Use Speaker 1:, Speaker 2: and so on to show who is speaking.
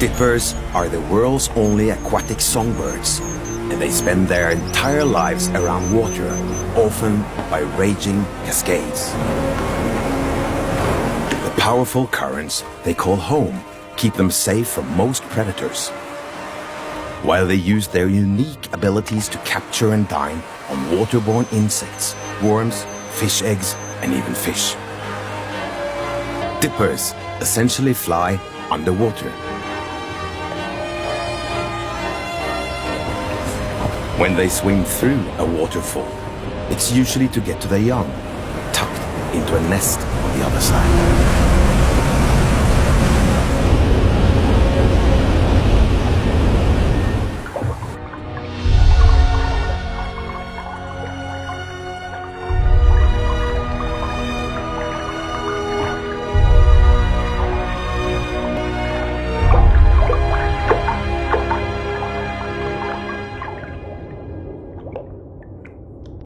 Speaker 1: Dippers are the world's only aquatic songbirds, and they spend their entire lives around water, often by raging cascades. The powerful currents they call home keep them safe from most predators, while they use their unique abilities to capture and dine on waterborne insects, worms, fish eggs, and even fish. Dippers essentially fly underwater. When they swim through a waterfall, it's usually to get to their young, tucked into a nest on the other side.